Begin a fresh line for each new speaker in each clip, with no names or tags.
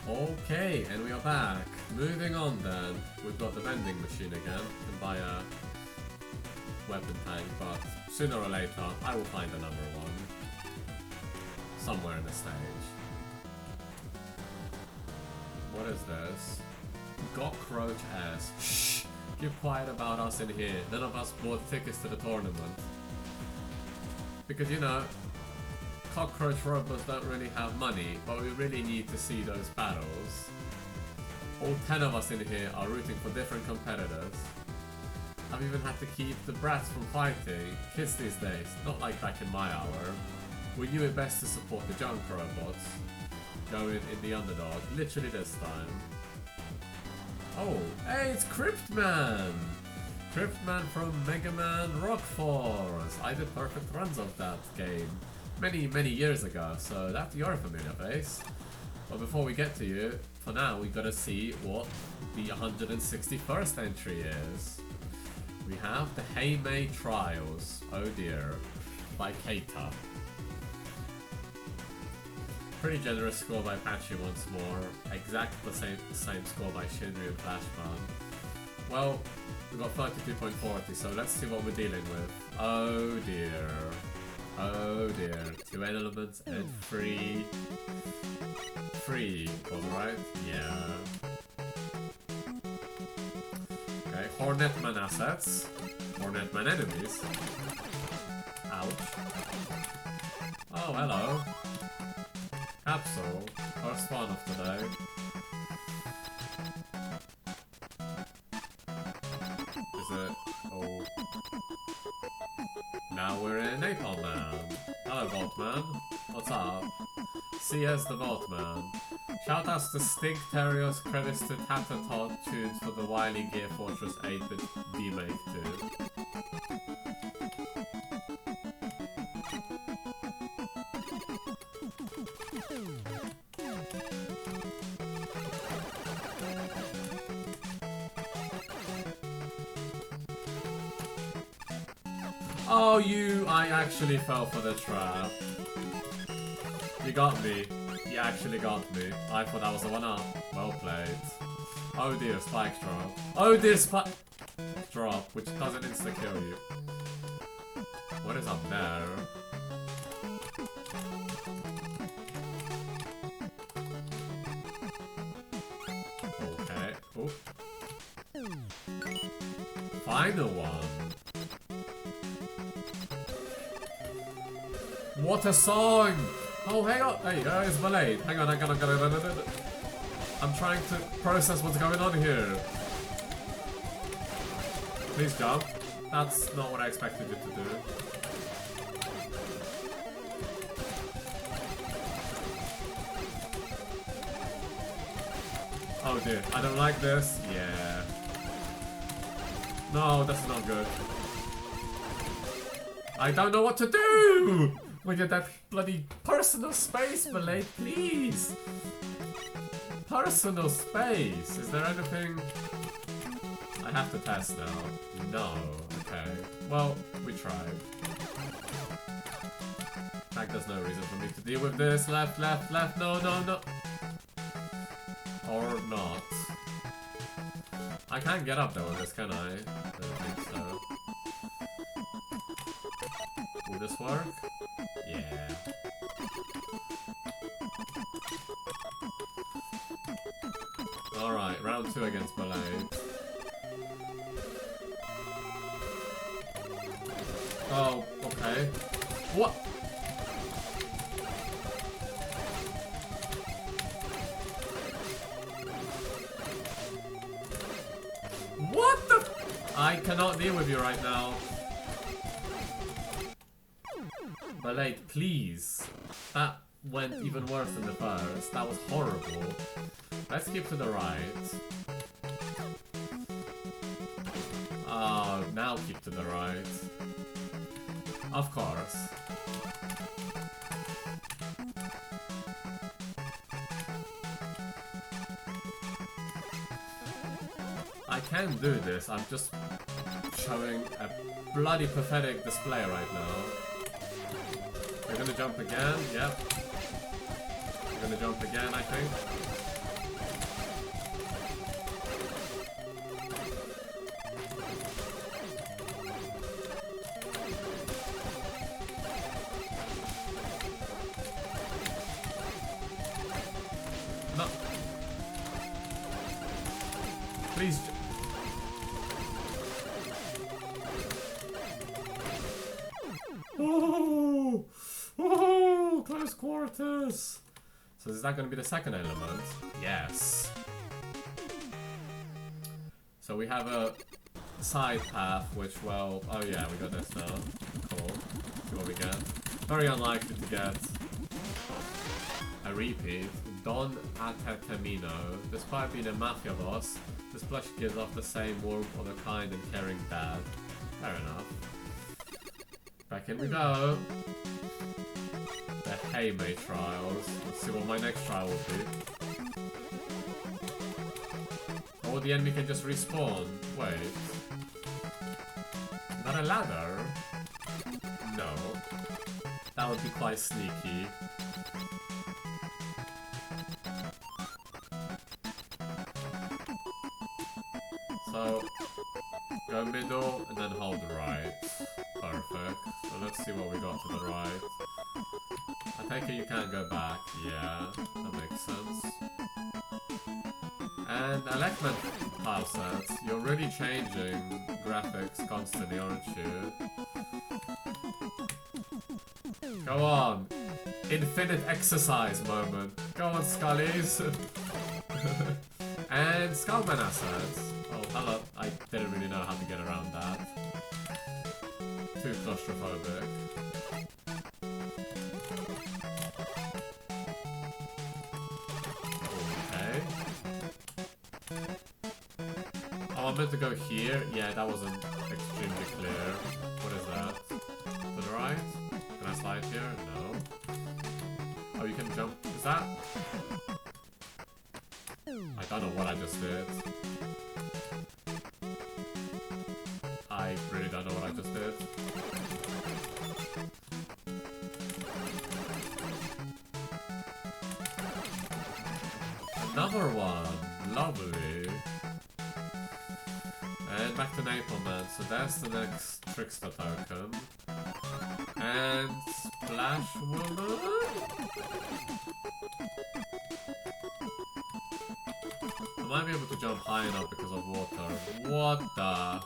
Okay, and we are back. Moving on then. We've got the vending machine again. Can buy a weapon tank, but sooner or later I will find another one. Somewhere in the stage. What is this? Cockroach ass. Shh! Keep quiet about us in here. None of us bought tickets to the tournament. Because, you know, cockroach robots don't really have money, but we really need to see those battles. All 10 of us in here are rooting for different competitors. I've even had to keep the brats from fighting. Kids these days, not like back in my hour. We knew it best to support the junk robots. Going in the underdog, literally this time. Oh, hey, it's Cryptman! Cryptman from Mega Man Rock Force. I did perfect runs of that game many years ago, so that you're a familiar face. But before we get to you, for now we gotta see what the 161st entry is. We have the Haymay Trials, oh dear, by Keita. Pretty generous score by Patchy once more, exactly the same score by Shinry and Flashman. Well, we got 32.40, so let's see what we're dealing with. Oh dear. Oh dear. 2 elements and 3. 3, was right? Yeah. Okay, Hornetman assets. Hornetman enemies. Ouch. Oh, hello. Capsule. First one of today. Is it? Oh. Now we're in Napalm Man. Hello, Vaultman. What's up? CS the Vaultman. Shoutouts to Stink Terriers, credits to Tatatot Tunes for the Wily Gear Fortress 8-bit remake too. Oh, I actually fell for the trap. You got me. You actually got me. I thought that was the one up. Well played. Oh dear, spike drop. Oh dear, spike drop, which doesn't insta-kill you. What is up there? Okay. Oh. Final one. What a song! Oh, hang on! Hey, it's Ballade. Hang on. I'm trying to process what's going on here. Please jump. That's not what I expected you to do. Oh dear, I don't like this. Yeah. No, that's not good. I don't know what to do! We get that bloody personal space, Ballade, please! Personal space! Is there anything I have to test now? No. Okay. Well, we tried. In fact, there's no reason for me to deal with this. Left, no. Or not. I can't get up there with this, can I? I don't think so. Will this work? Yeah. Alright, round 2 against Ballade. Oh, okay. What? What the? I cannot deal with you right now. Ballade, please. That went even worse than the first. That was horrible. Let's keep to the right. Oh, now keep to the right. Of course. I can do this, I'm just showing a bloody pathetic display right now. We're gonna jump again, yep. We're gonna jump again, I think. Please. Oh! Oh! Close quarters! So is that going to be the second element? Yes. So we have a side path, which, well... Oh yeah, we got this now. Cool. See what we get. Very unlikely to get a repeat. Don Atetemino. Despite being a mafia boss, this plush gives off the same warmth of a kind and caring dad. Fair enough. Back in we go. The Haymay trials. Let's see what my next trial will be. Oh, the enemy can just respawn. Wait. Is that a ladder? No. That would be quite sneaky. So, go middle and then hold right. Perfect. So let's see what we got to the right. I take it you can't go back. Yeah, that makes sense. And Electment tile sets. You're really changing graphics constantly, aren't you? Go on! Infinite exercise moment. Go on, Scullies! And Skullman assets. Oh, hello. I didn't really know how to get around that. Too claustrophobic. Okay. Oh, I'm meant to go here? Yeah, that wasn't extremely clear. What is that? To the right? Can I slide here? No. Oh, you can jump. Is that? I don't know what I just did. I really don't know what I just did. Another one! Lovely! And back to Napalm, so that's the next Trickster token. And Splash Woman? I might be able to jump high enough because of water. What the?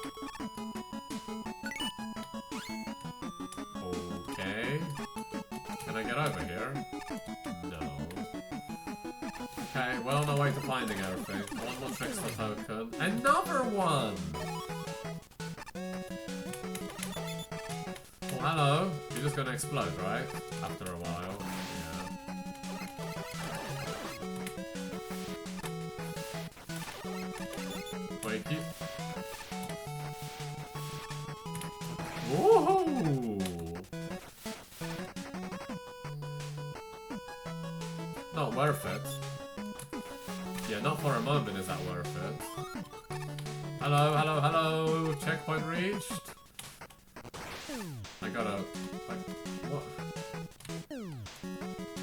Okay. Can I get over here? No. Okay, well on our way to finding everything. One more Trickster token. Another one! Oh, hello. You're just gonna explode, right? After a while. Wakey. Woohoo! Not worth it. Yeah, not for a moment is that worth it. Hello, hello, hello! Checkpoint reached! I gotta... like, what?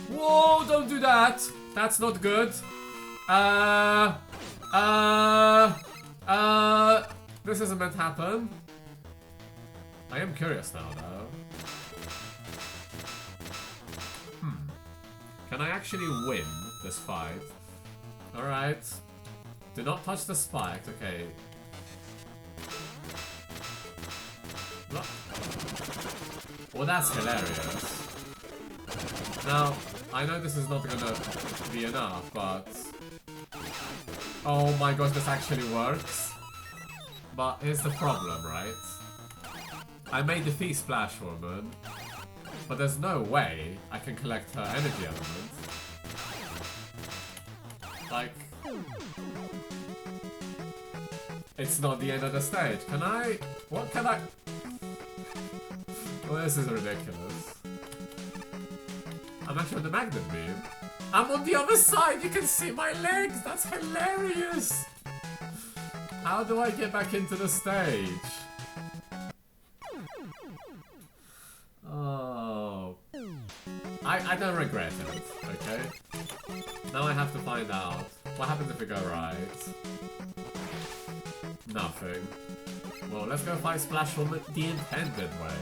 Whoa! Don't do that! That's not good! This isn't meant to happen. I am curious now, though. Can I actually win this fight? Alright. Do not touch the spike. Okay. Well, that's hilarious. Now, I know this is not gonna be enough, but... Oh my gosh, this actually works. But here's the problem, right? I may defeat Splash Woman, but there's no way I can collect her energy element. Like... It's not the end of the stage. Can I... What can I... Well, this is ridiculous. I'm actually on the magnet beam. I'm on the other side! You can see my legs! That's hilarious! How do I get back into the stage? Oh... I don't regret it, okay? Now I have to find out. What happens if we go right? Nothing. Well, let's go find Splash Woman the intended way.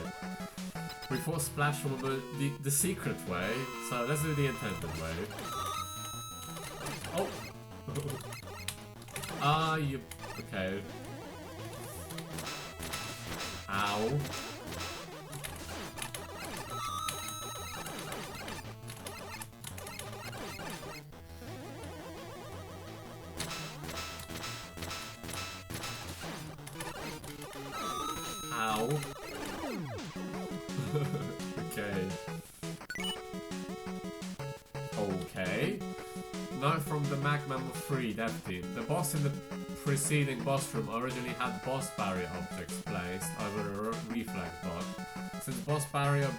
We fought Splash Woman the secret way, so let's do the intended way. Oh! Ah, you... Okay. Ow. Ow. Okay. Okay. Note from the Mag Member 3 dev team. The boss in the preceding boss room originally had boss barrier objects placed over a reflex block. Since boss barrier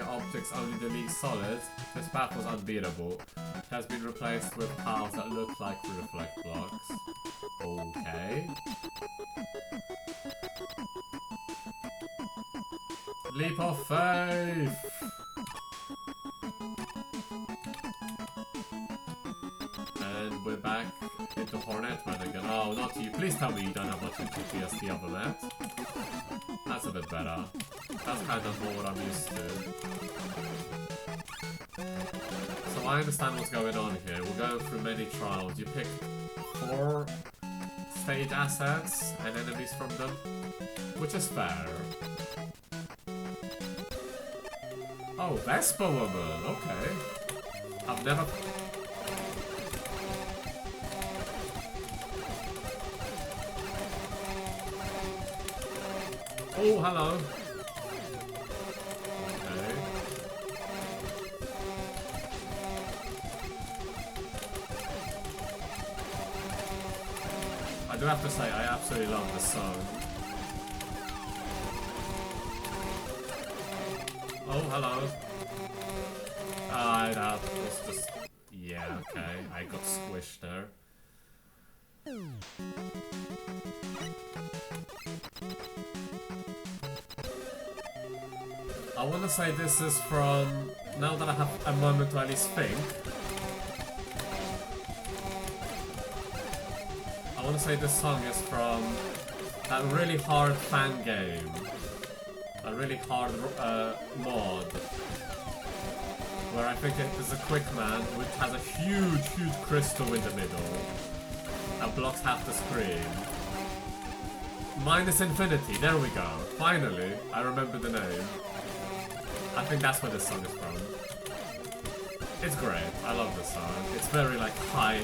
objects only delete solids, this path was unbeatable. It has been replaced with paths that look like reflect blocks. Okay. Leap of faith! And we're back into Hornet Man again. Oh, not you. Please tell me you don't have much HP as the other net. That's a bit better. That's kind of more what I'm used to. So I understand what's going on here. We're going through many trials. You pick 4 stage assets and enemies from them, which is fair. Oh, Vespa Woman, okay. I've never... Oh, hello. Okay. I do have to say, I absolutely love this song. Oh, hello. That was just... Yeah, okay. I got squished there. I want to say this is from... Now that I have a moment to at least think. I want to say this song is from that really hard fan game. A really hard mod. Where I think there's a quick man which has a huge crystal in the middle that blocks half the screen. Minus Infinity, there we go. Finally, I remember the name. I think that's where this song is from. It's great, I love this song. It's very like high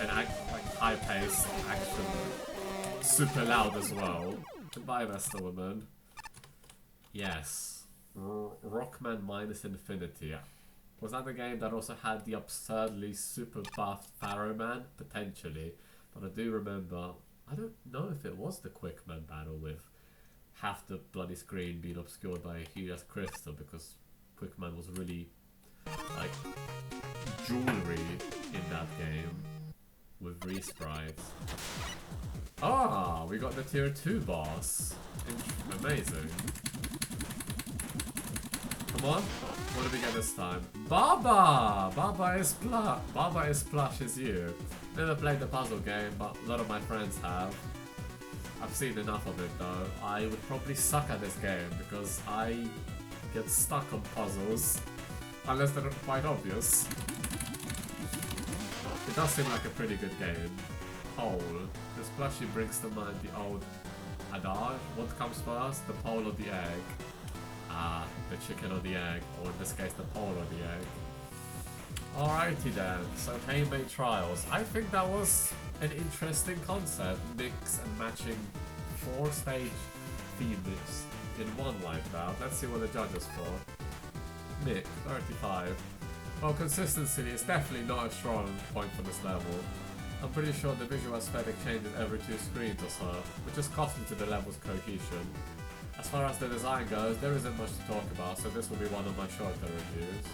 and like high-paced action. Super loud as well. Goodbye, Vesta Woman. Yes. Rockman Minus Infinity. Was that the game that also had the absurdly super buffed Pharaoh Man? Potentially. But I do remember... I don't know if it was the Quickman battle with half the bloody screen being obscured by a huge crystal, because Quickman was really like jewelry in that game with resprites. Ah, we got the tier 2 boss. Amazing. Come on, what do we get this time? Baba! Baba is plush as you. Never played the puzzle game, but a lot of my friends have. I've seen enough of it though. I would probably suck at this game because I get stuck on puzzles unless they're quite obvious. It does seem like a pretty good game. Pole. This plushie brings to mind the old adage. What comes first, the pole or the egg? Ah, the chicken or the egg, or in this case the pole or the egg. Alrighty then, so Haymay Trials. I think that was an interesting concept, mix and matching 4 stage themes in one like that. Let's see what the judges for. Nick, 35. Well, consistency is definitely not a strong point for this level. I'm pretty sure the visual aesthetic changes every 2 screens or so, which is costly to the level's cohesion. As far as the design goes, there isn't much to talk about, so this will be one of my shorter reviews.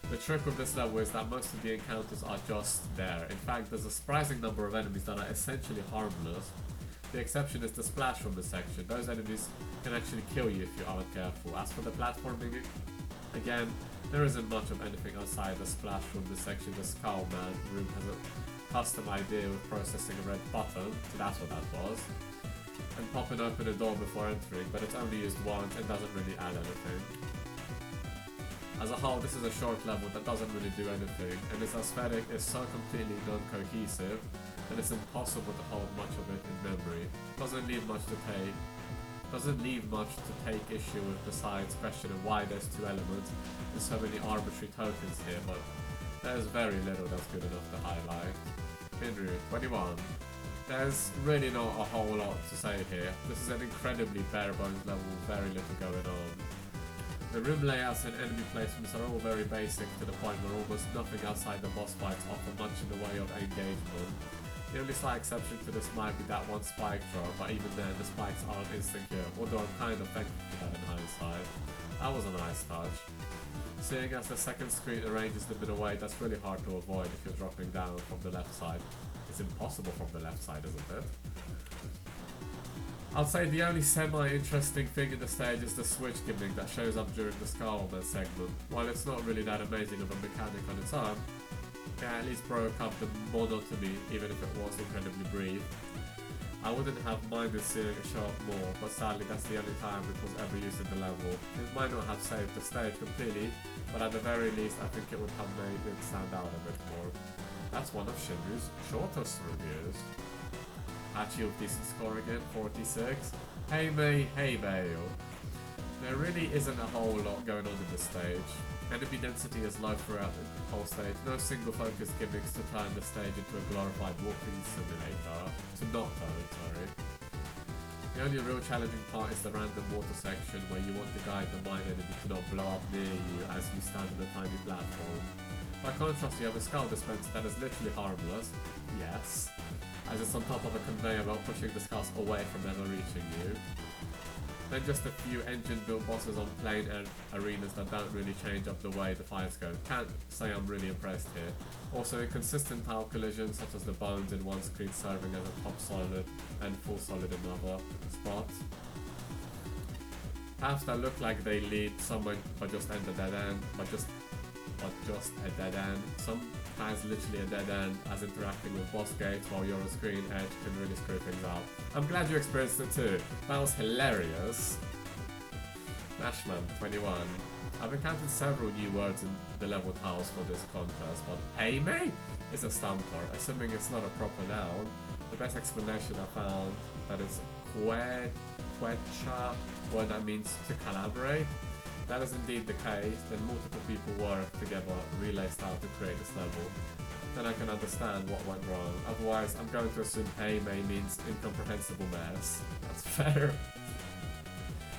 The trick with this level is that most of the encounters are just there. In fact, there's a surprising number of enemies that are essentially harmless. The exception is the splash room section. Those enemies can actually kill you if you aren't careful. As for the platforming, again, there isn't much of anything outside the splash room section. The Skull Man room has a custom idea of processing a red button, so that's what that was. And popping open a door before entering, but it's only used once and doesn't really add anything. As a whole, this is a short level that doesn't really do anything, and its aesthetic is so completely non-cohesive that it's impossible to hold much of it in memory. Doesn't leave much to take issue with besides questioning why there's two elements and so many arbitrary tokens here, but there's very little that's good enough to highlight. Hinru, 21. There's really not a whole lot to say here. This is an incredibly bare bones level with very little going on. The room layouts and enemy placements are all very basic to the point where almost nothing outside the boss fights offer much in the way of engagement. The only slight exception to this might be that one spike throw, but even then the spikes aren't instant cure, although I'm kind of thankful for that in hindsight. That was a nice touch. Seeing as the second screen arranges them in a way that's really hard to avoid if you're dropping down from the left side. It's impossible from the left side, isn't it? I'd say the only semi-interesting thing in the stage is the switch gimmick that shows up during the Skullman segment. While it's not really that amazing of a mechanic on its own, it at least broke up the monotony even if it was incredibly brief. I wouldn't have minded seeing it show up more, but sadly that's the only time it was ever used in the level. It might not have saved the stage completely, but at the very least I think it would have made it stand out a bit more. That's one of Shinru's shortest reviews. Actually with decent score again, 46. Haymay, Haymay. There really isn't a whole lot going on in this stage. Enemy density is low throughout the whole stage. No single focus gimmicks to turn the stage into a glorified walking simulator. Sorry. The only real challenging part is the random water section where you want to guide the mine enemy to not blow up near you as you stand on a tiny platform. By contrast, you have a skull dispenser that is literally harmless. Yes. As it's on top of a conveyor belt pushing the skulls away from ever reaching you. Then just a few engine-built bosses on plain arenas that don't really change up the way the fights go. Can't say I'm really impressed here. Also inconsistent power collisions such as the bones in one screen serving as a top solid and full solid in another spot. Paths that look like they lead somewhere but just end a dead end, but just a dead end. Sometimes literally a dead end, as interacting with boss gates while you're on screen edge can really screw things up. I'm glad you experienced it too. That was hilarious. Nashman, 21. I've encountered several new words in the level tiles for this contest, but Haymay is a stumper, assuming it's not a proper noun. The best explanation I found that it's quecha, word that means to collaborate. That is indeed the case, then multiple people work together relay style to create this level. Then I can understand what went wrong. Otherwise, I'm going to assume Haymay means incomprehensible mess. That's fair.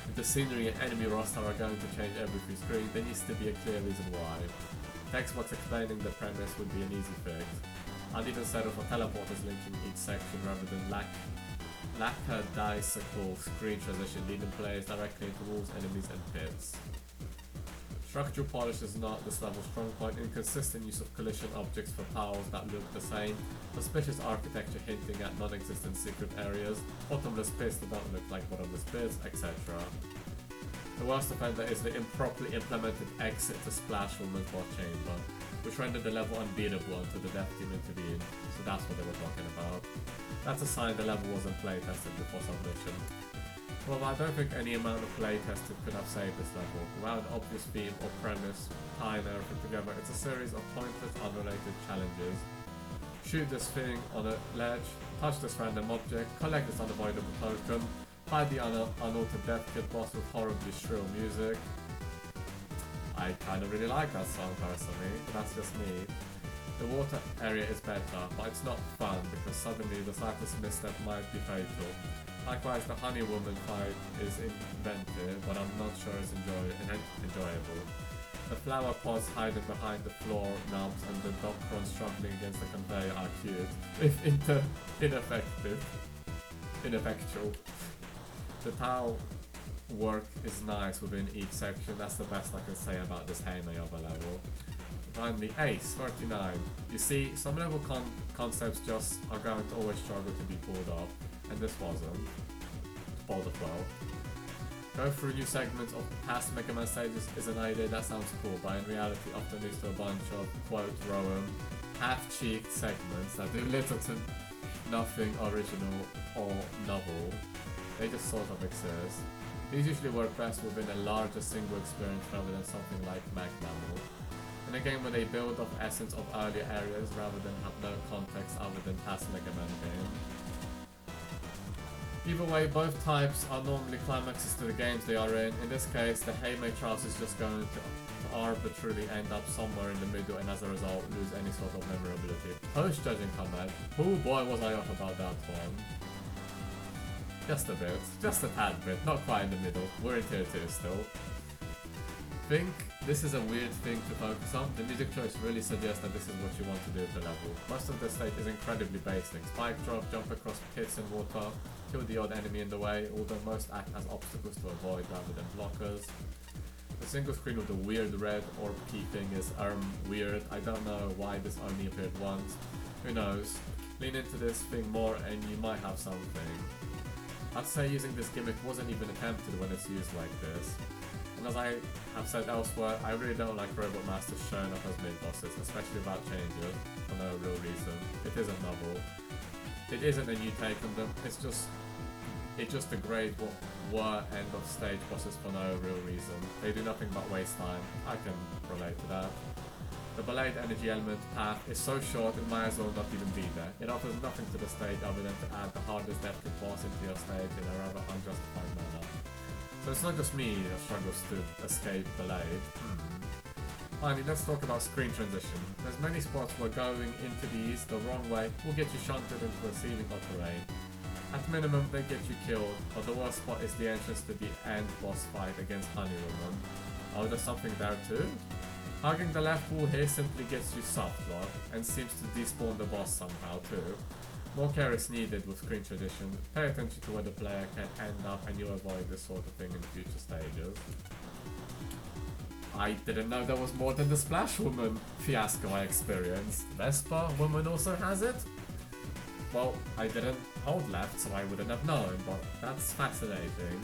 If the scenery and enemy roster are going to change every free screen, there needs to be a clear reason why. Text box explaining the premise would be an easy fix. I'd even settle for teleporters linking each section rather than lackadaisical screen transition leading players directly into walls, enemies and pits. Structural polish is not this level's strong point. Inconsistent use of collision objects for powers that look the same. Suspicious architecture hinting at non-existent secret areas. Bottomless pits that don't look like bottomless pits, etc. The worst offender is the improperly implemented exit to splash from the boss chamber, which rendered the level unbeatable until the death team intervened. So that's what they were talking about. That's a sign the level wasn't playtested before submission. Well, I don't think any amount of playtesting could have saved this level. Without an obvious theme or premise tying everything together, it's a series of pointless, unrelated challenges. Shoot this thing on a ledge, touch this random object, collect this unavoidable token, fight the unaltered death kit boss with horribly shrill music. I kind of really like that song personally, but that's just me. The water area is better, but it's not fun because suddenly the slightest misstep might be fatal. Likewise, the Honey Woman fight is inventive, but I'm not sure it's enjoyable. The flower pots hiding behind the floor knobs and the dog crunch struggling against the conveyor are cute, if ineffectual. The tile work is nice within each section, that's the best I can say about this Haymay of a level. Finally, Ace, 39. You see, some level concepts just are going to always struggle to be pulled off, and this wasn't. Spoiled as well. Go through new segments of past Mega Man stages is an idea that sounds cool, but in reality often leads to a bunch of, quote, Rowan, half-cheeked segments that do little to nothing original or novel. They just sort of exist. These usually work best within a larger single experience rather than something like Magnamal. In a game where they build off essence of earlier areas rather than have no context other than past Mega Man game. Either way, both types are normally climaxes to the games they are in. In this case, the Haymay Trials is just going to arbitrarily end up somewhere in the middle and as a result lose any sort of memorability. Post-judging comment, oh boy was I off about that one. Just a bit, just a tad bit, not quite in the middle, we're in tier 2 still. Think this is a weird thing to focus on. The music choice really suggests that this is what you want to do with the level. Most of the stage is incredibly basic. Spike drop, jump across pits and water, kill the odd enemy in the way, although most act as obstacles to avoid rather than blockers. The single screen with the weird red orb key thing is weird. I don't know why this only appeared once. Who knows? Lean into this thing more and you might have something. I'd say using this gimmick wasn't even attempted when it's used like this. And as I have said elsewhere, I really don't like Robot Masters showing up as mid-bosses, especially without changes, for no real reason. It isn't novel. It isn't a new take on them, it just degrades what were end-of-stage bosses for no real reason. They do nothing but waste time. I can relate to that. The Ballade energy element path is so short it might as well not even be there. It offers nothing to the stage other than to add the hardest depth boss into your stage in a rather unjustified manner. So it's not just me that struggles to escape Ballade. Finally, let's talk about screen transition. There's many spots where going into these the wrong way will get you shunted into a ceiling or terrain. At minimum, they get you killed, but the worst spot is the entrance to the end boss fight against Honey Woman. Oh, there's something there too? Hugging the left wall here simply gets you soft lock and seems to despawn the boss somehow too. More care is needed with screen transition. Pay attention to where the player can end up and you'll avoid this sort of thing in future stages. I didn't know there was more than the Splash Woman fiasco I experienced. Vespa Woman also has it? Well, I didn't hold left so I wouldn't have known, but that's fascinating.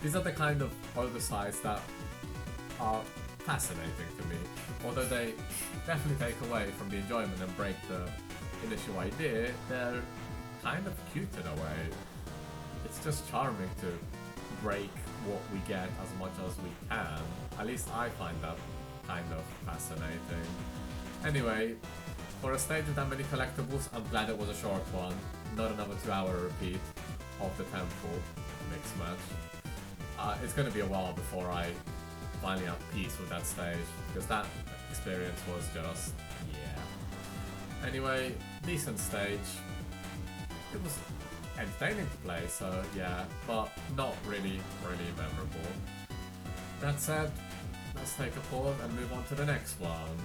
These are the kind of oversights that are fascinating to me. Although they definitely take away from the enjoyment and break the initial idea, they're kind of cute in a way. It's just charming to break what we get as much as we can. At least I find that kind of fascinating. Anyway, for a stage with that many collectibles, I'm glad it was a short one, not another 2-hour repeat of the temple mix match. It's gonna be a while before I finally have peace with that stage, because that experience was just, yeah. Anyway, decent stage. It was entertaining to play, so yeah, but not really memorable. That said, let's take a pause and move on to the next one.